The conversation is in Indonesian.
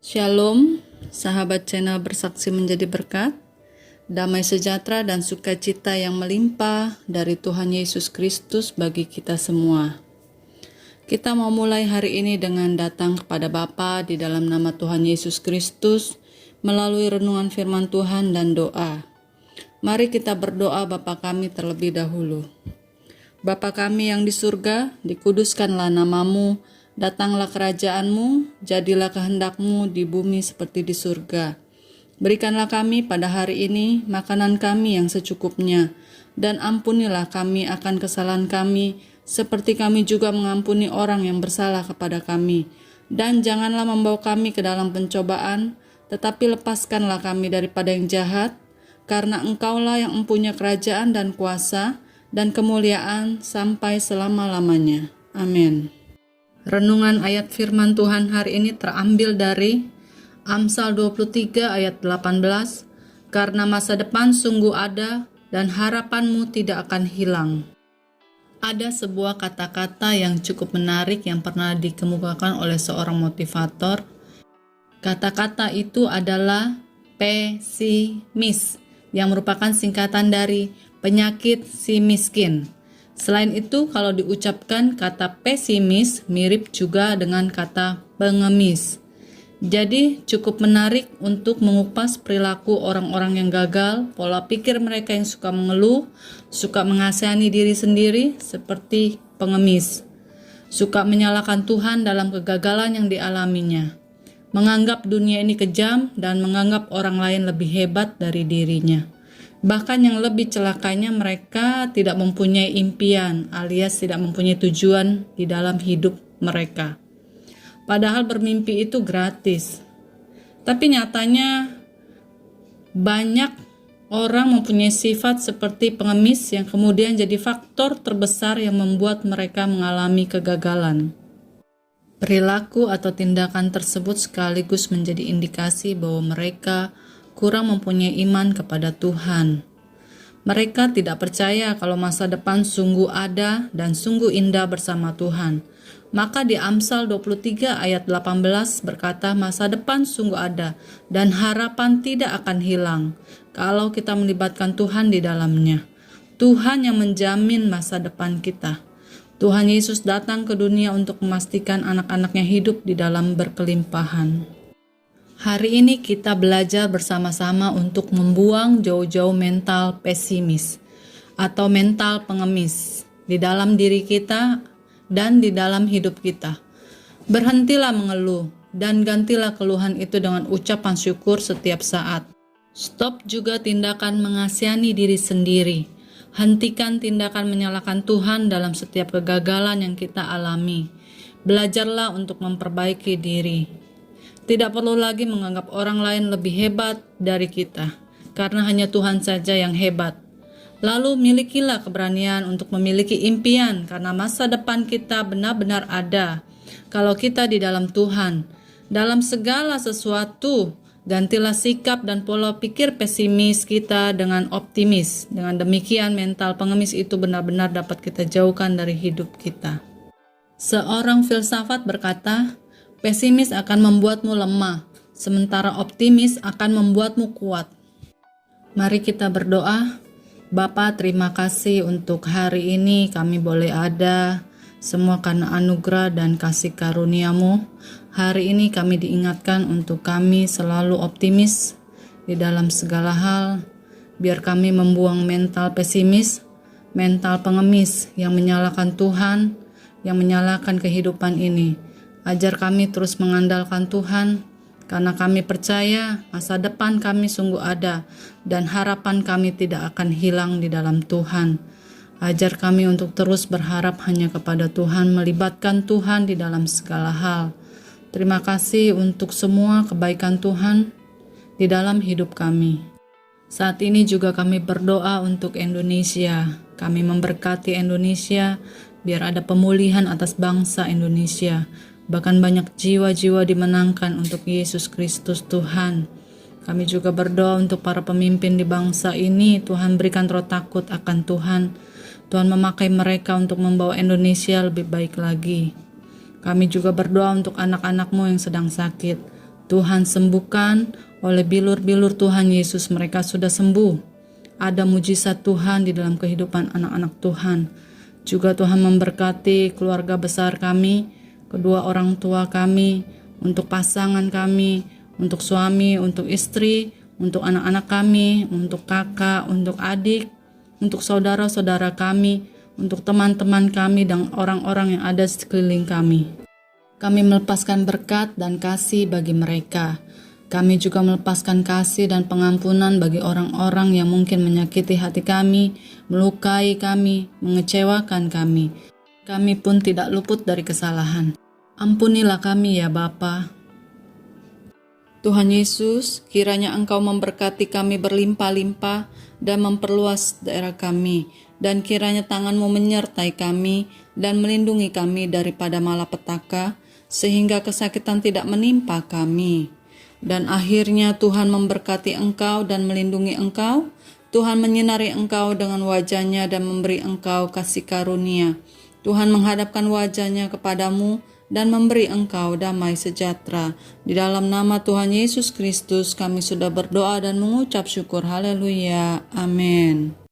Shalom, sahabat channel Bersaksi Menjadi Berkat. Damai sejahtera dan sukacita yang melimpah dari Tuhan Yesus Kristus bagi kita semua. Kita mau mulai hari ini dengan datang kepada Bapa di dalam nama Tuhan Yesus Kristus melalui renungan firman Tuhan dan doa. Mari kita berdoa Bapa kami terlebih dahulu. Bapa kami yang di surga, dikuduskanlah namamu, datanglah kerajaan-Mu, jadilah kehendak-Mu di bumi seperti di surga. Berikanlah kami pada hari ini makanan kami yang secukupnya, dan ampunilah kami akan kesalahan kami, seperti kami juga mengampuni orang yang bersalah kepada kami. Dan janganlah membawa kami ke dalam pencobaan, tetapi lepaskanlah kami daripada yang jahat, karena Engkaulah yang mempunyai kerajaan dan kuasa, dan kemuliaan sampai selama-lamanya. Amin. Renungan ayat firman Tuhan hari ini terambil dari Amsal 23 ayat 18, karena masa depan sungguh ada dan harapanmu tidak akan hilang. Ada sebuah kata-kata yang cukup menarik yang pernah dikemukakan oleh seorang motivator. Kata-kata itu adalah pesimis, yang merupakan singkatan dari penyakit si miskin. Selain itu, kalau diucapkan kata pesimis mirip juga dengan kata pengemis. Jadi cukup menarik untuk mengupas perilaku orang-orang yang gagal, pola pikir mereka yang suka mengeluh, suka mengasihani diri sendiri seperti pengemis, suka menyalahkan Tuhan dalam kegagalan yang dialaminya, menganggap dunia ini kejam dan menganggap orang lain lebih hebat dari dirinya. Bahkan yang lebih celakanya, mereka tidak mempunyai impian alias tidak mempunyai tujuan di dalam hidup mereka. Padahal bermimpi itu gratis. Tapi nyatanya banyak orang mempunyai sifat seperti pengemis yang kemudian jadi faktor terbesar yang membuat mereka mengalami kegagalan. Perilaku atau tindakan tersebut sekaligus menjadi indikasi bahwa mereka kurang mempunyai iman kepada Tuhan. Mereka tidak percaya kalau masa depan sungguh ada dan sungguh indah bersama Tuhan. Maka di Amsal 23 ayat 18 berkata, masa depan sungguh ada dan harapan tidak akan hilang kalau kita melibatkan Tuhan di dalamnya. Tuhan yang menjamin masa depan kita. Tuhan Yesus datang ke dunia untuk memastikan anak-anaknya hidup di dalam berkelimpahan. Hari ini kita belajar bersama-sama untuk membuang jauh-jauh mental pesimis atau mental pengemis di dalam diri kita dan di dalam hidup kita. Berhentilah mengeluh dan gantilah keluhan itu dengan ucapan syukur setiap saat. Stop juga tindakan mengasihani diri sendiri. Hentikan tindakan menyalahkan Tuhan dalam setiap kegagalan yang kita alami. Belajarlah untuk memperbaiki diri. Tidak perlu lagi menganggap orang lain lebih hebat dari kita, karena hanya Tuhan saja yang hebat. Lalu milikilah keberanian untuk memiliki impian, karena masa depan kita benar-benar ada kalau kita di dalam Tuhan. Dalam segala sesuatu, gantilah sikap dan pola pikir pesimis kita dengan optimis. Dengan demikian, mental pengemis itu benar-benar dapat kita jauhkan dari hidup kita. Seorang filsafat berkata, pesimis akan membuatmu lemah, sementara optimis akan membuatmu kuat. Mari kita berdoa. Bapa, terima kasih untuk hari ini kami boleh ada, semua karena anugerah dan kasih karunia-Mu. Hari ini kami diingatkan untuk kami selalu optimis di dalam segala hal. Biar kami membuang mental pesimis, mental pengemis yang menyalahkan Tuhan, yang menyalahkan kehidupan ini. Ajar kami terus mengandalkan Tuhan, karena kami percaya masa depan kami sungguh ada dan harapan kami tidak akan hilang di dalam Tuhan. Ajar kami untuk terus berharap hanya kepada Tuhan, melibatkan Tuhan di dalam segala hal. Terima kasih untuk semua kebaikan Tuhan di dalam hidup kami. Saat ini juga kami berdoa untuk Indonesia. Kami memberkati Indonesia, biar ada pemulihan atas bangsa Indonesia. Bahkan banyak jiwa-jiwa dimenangkan untuk Yesus Kristus Tuhan. Kami juga berdoa untuk para pemimpin di bangsa ini. Tuhan berikan roh takut akan Tuhan. Tuhan memakai mereka untuk membawa Indonesia lebih baik lagi. Kami juga berdoa untuk anak-anak-Mu yang sedang sakit. Tuhan sembuhkan, oleh bilur-bilur Tuhan Yesus mereka sudah sembuh. Ada mujizat Tuhan di dalam kehidupan anak-anak Tuhan. Juga Tuhan memberkati keluarga besar kami, kedua orang tua kami, untuk pasangan kami, untuk suami, untuk istri, untuk anak-anak kami, untuk kakak, untuk adik, untuk saudara-saudara kami, untuk teman-teman kami dan orang-orang yang ada di sekeliling kami. Kami melepaskan berkat dan kasih bagi mereka. Kami juga melepaskan kasih dan pengampunan bagi orang-orang yang mungkin menyakiti hati kami, melukai kami, mengecewakan kami. Kami pun tidak luput dari kesalahan. Ampunilah kami ya Bapa. Tuhan Yesus, kiranya Engkau memberkati kami berlimpah-limpah dan memperluas daerah kami, dan kiranya tangan-Mu menyertai kami dan melindungi kami daripada malapetaka, sehingga kesakitan tidak menimpa kami. Dan akhirnya Tuhan memberkati Engkau dan melindungi Engkau. Tuhan menyinari Engkau dengan wajah-Nya dan memberi Engkau kasih karunia. Tuhan menghadapkan wajah-Nya kepadamu dan memberi Engkau damai sejahtera. Di dalam nama Tuhan Yesus Kristus kami sudah berdoa dan mengucap syukur. Haleluya. Amin.